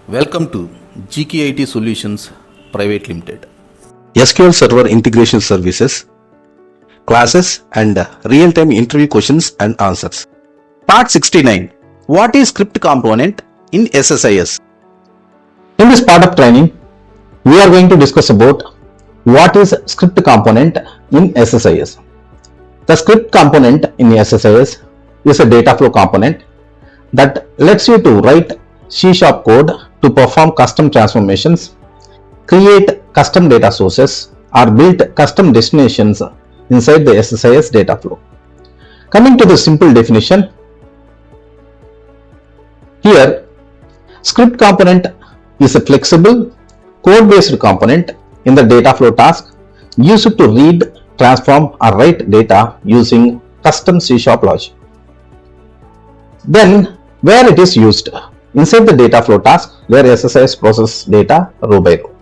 Welcome to GKey Solutions Private Limited. SQL Server Integration Services, classes and real-time interview questions and answers. Part 69. What is script component in SSIS? In this part of training, we are going to discuss about what is script component in SSIS. The script component in SSIS is a data flow component that lets you to write C# code to perform custom transformations, create custom data sources, or build custom destinations inside the SSIS data flow. Coming to the simple definition, here script component is a flexible code-based component in the data flow task used to read, transform, or write data using custom C# logic. Then, where it is used? Inside the data flow task where SSIS processes data row by row.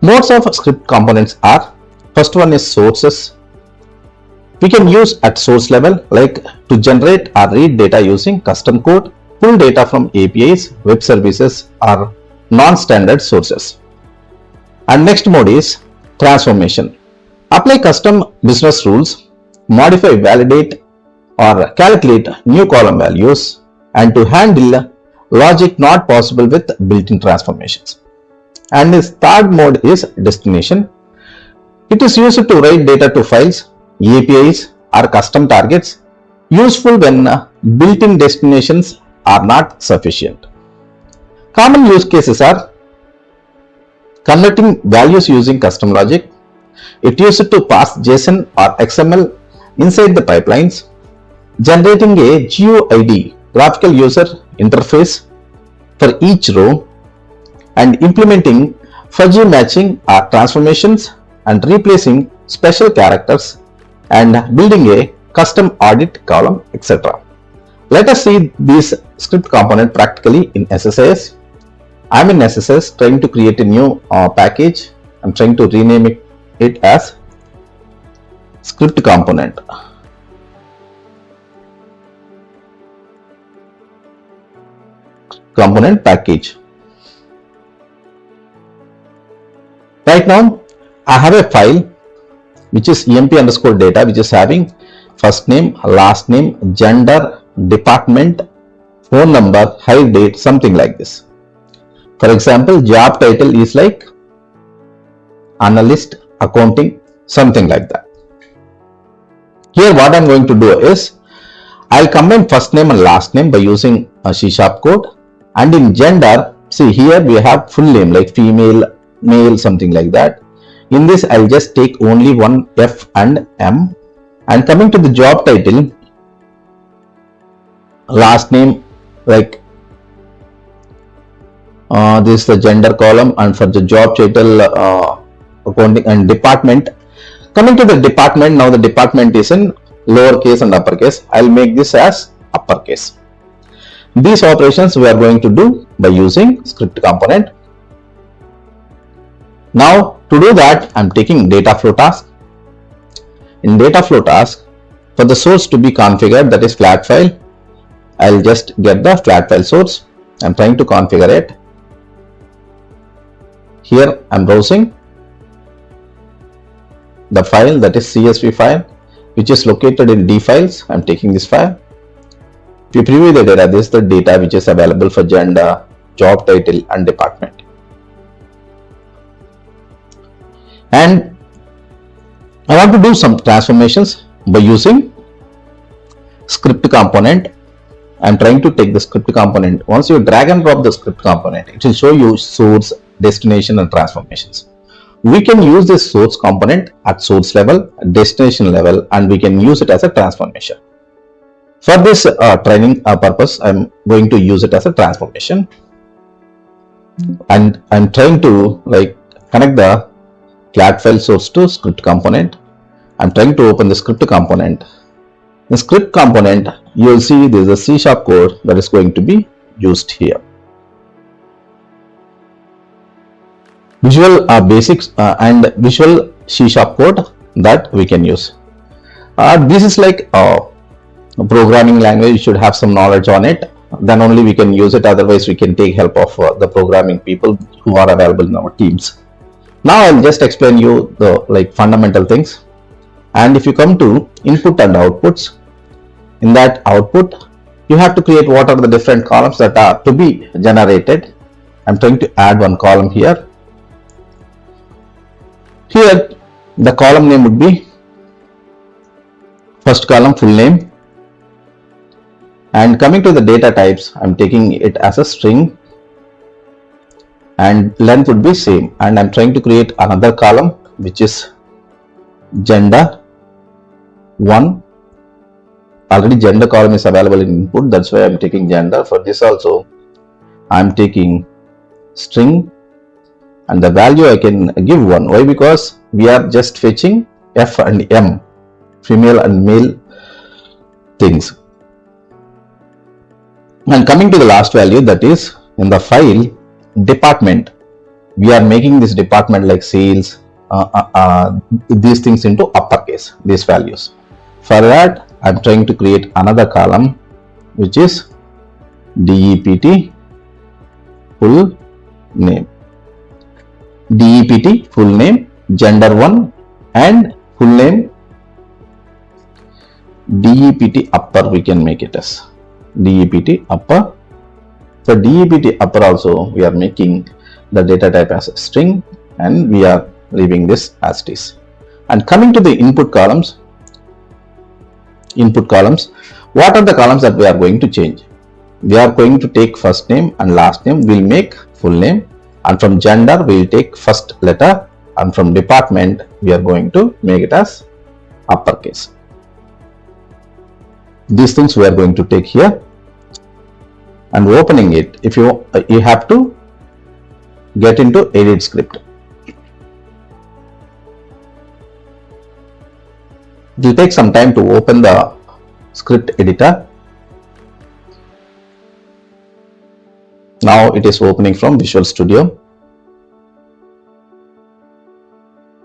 Modes of script components are: first one is sources. We can use at source level, like to generate or read data using custom code, pull data from APIs, web services, or non-standard sources. And next mode is transformation. Apply custom business rules, modify, validate, or calculate new column values, and to handle logic not possible with built-in transformations. And this third mode is destination. It is used to write data to files, APIs, or custom targets, useful when built-in destinations are not sufficient. Common use cases are converting values using custom logic. It used to pass JSON or XML inside the pipelines, generating a GUID, graphical user interface, for each row, and implementing fuzzy matching or transformations, and replacing special characters, and building a custom audit column, etc. Let us see this script component practically in SSIS. I am in SSIS trying to create a new package. I am trying to rename it as script component. Component package. Right now I have a file which is emp_data, which is having first name, last name, gender, department, phone number, hire date, something like this. For example, job title is like analyst, accounting, something like that. Here what I am going to do is I will combine first name and last name by using a C# code. And in gender, see here we have full name like female, male, something like that. In this I'll just take only one F and M. And coming to the job title, last name, like this is the gender column, and for the job title, accounting, and department. Coming to the department, now the department is in lowercase and uppercase. I'll make this as uppercase. These operations we are going to do by using script component. Now to do that, I am taking data flow task. In data flow task, for the source to be configured, that is flat file, I will just get the flat file source. I am trying to configure it. Here I am browsing the file, that is CSV file, which is located in D files. I am taking this file. If you preview the data, this is the data which is available for gender, job title, and department. And I want to do some transformations by using script component. I am trying to take the script component. Once you drag and drop the script component, it will show you source, destination, and transformations. We can use this source component at source level, destination level, and we can use it as a transformation. For this training purpose, I am going to use it as a transformation, and I am trying to connect the flat file source to script component. I am trying to open the script component. In script component, you will see there is a C# code that is going to be used here. Visual basics and visual C# code that we can use. This is like a programming language. You should have some knowledge on it. then only we can use it. Otherwise we can take help of the programming people who are available in our teams. Now I'll just explain you the fundamental things. And if you come to input and outputs, in that output you have to create what are the different columns that are to be generated. I'm trying to add one column here. Here the column name would be first column full name, and coming to the data types, I'm taking it as a string and length would be same, and I'm trying to create another column which is gender 1. Already gender column is available in input, that's why I'm taking gender. For this also I'm taking string, and the value I can give 1. Why? Because we are just fetching F and M, female and male things. And coming to the last value, that is in the file department, we are making this department like sales, these things into uppercase, these values. For that I'm trying to create another column which is DEPT full name, DEPT full name, gender 1, and full name DEPT upper, we can make it as DEPT upper. For DEPT upper also we are making the data type as a string, and we are leaving this as it is. And coming to the input columns, what are the columns that we are going to change? We are going to take first name and last name, we'll make full name, and from gender we'll take first letter, and from department we are going to make it as uppercase. These things we are going to take here, and opening it, if you have to get into edit script. It will take some time to open the script editor. Now it is opening from Visual Studio.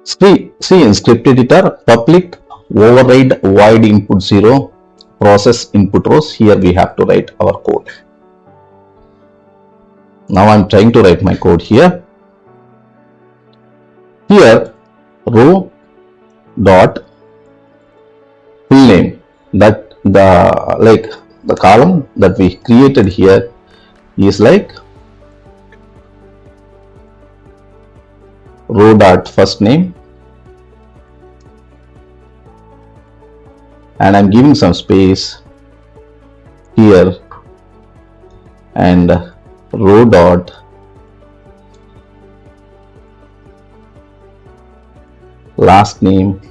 See in script editor, public override void input 0 process input rows. Here we have to write our code. Now I'm trying to write my code here. Here row dot full name, that the column that we created here is like row dot first name, and I'm giving some space here, and row dot last name,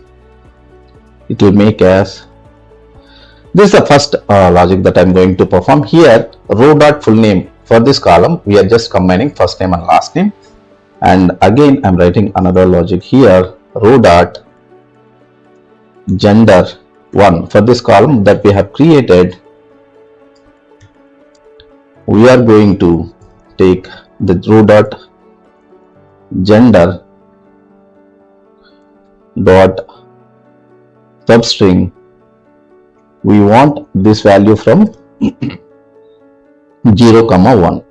it will make as this. Is the first logic that I'm going to perform here. Row dot full name, for this column we are just combining first name and last name, and again I'm writing another logic here. Row dot gender 1, for this column that we have created, we are going to take the row dot gender dot substring. We want this value from 0, 1.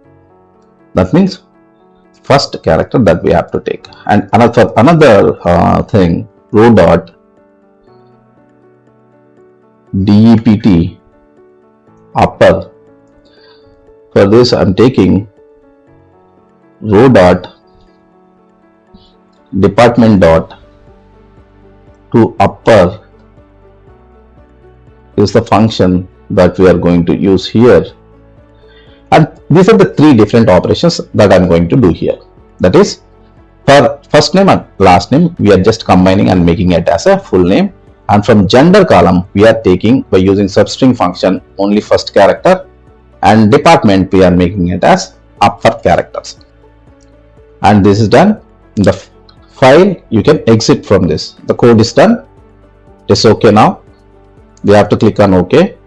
That means first character that we have to take. And another thing, row dot DEPT upper. For this I'm taking row dot department dot to upper is the function that we are going to use here. And these are the three different operations that I'm going to do here. That is, for first name and last name we are just combining and making it as a full name, and from gender column we are taking, by using substring function, only first character, and department we are making it as upper characters. And this is done. In the file you can exit from this. The code is done. It is okay. Now we have to click on OK.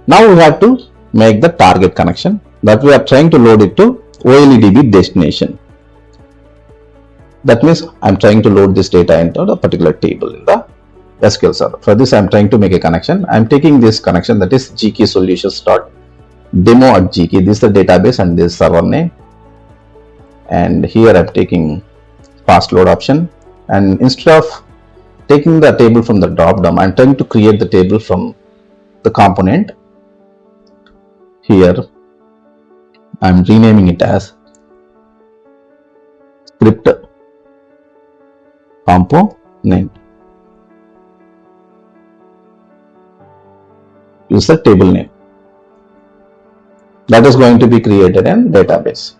Now we have to make the target connection, that we are trying to load it to OLEDB destination. That means I'm trying to load this data into the particular table in the SQL server. For this I'm trying to make a connection. I'm taking this connection, that is GKey solutions dot demo@GKey. This is the database and this server name. And here I'm taking fast load option, and instead of taking the table from the drop down, I'm trying to create the table from the component. Here I'm renaming it as script component. Use the table name that is going to be created in database.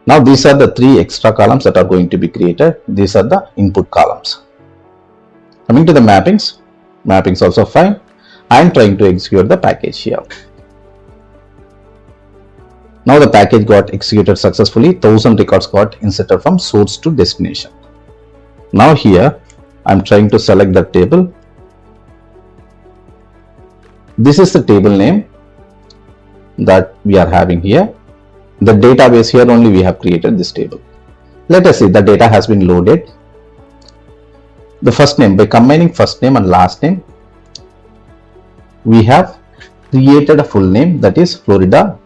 Now these are the 3 extra columns that are going to be created. These are the input columns. Coming to the mappings also fine. I am trying to execute the package here. Now the package got executed successfully. 1000 records got inserted from source to destination. Now here I am trying to select the table. This is the table name that we are having here. The database, here only we have created this table. Let us see, the data has been loaded. The first name, by combining first name and last name, we have created a full name, that is Florida.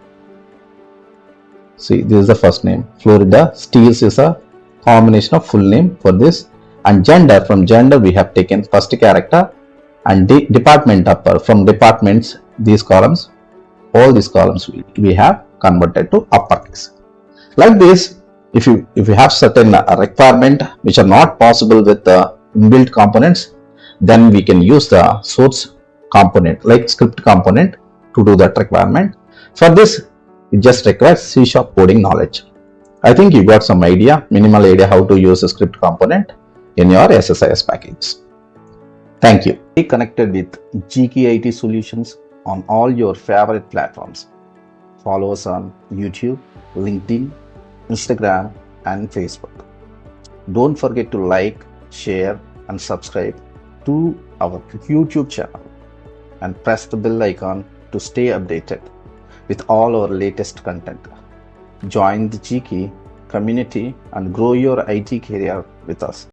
See, this is the first name, Florida. Steels is a combination of full name for this. And gender, from gender we have taken first character, and department upper, from departments, these columns, all these columns we have converted to uppercase. Like this, if you have certain requirement which are not possible with the inbuilt components, then we can use the source component like script component to do that requirement. For this, it just requires C# coding knowledge. I think you got some minimal idea how to use a script component in your SSIS package. Thank you. Stay connected with GKey IT Solutions on all your favorite platforms. Follow us on YouTube, LinkedIn, Instagram, and Facebook. Don't forget to like, share, and subscribe to our YouTube channel, and press the bell icon to stay updated with all our latest content. Join the GKey community and grow your IT career with us.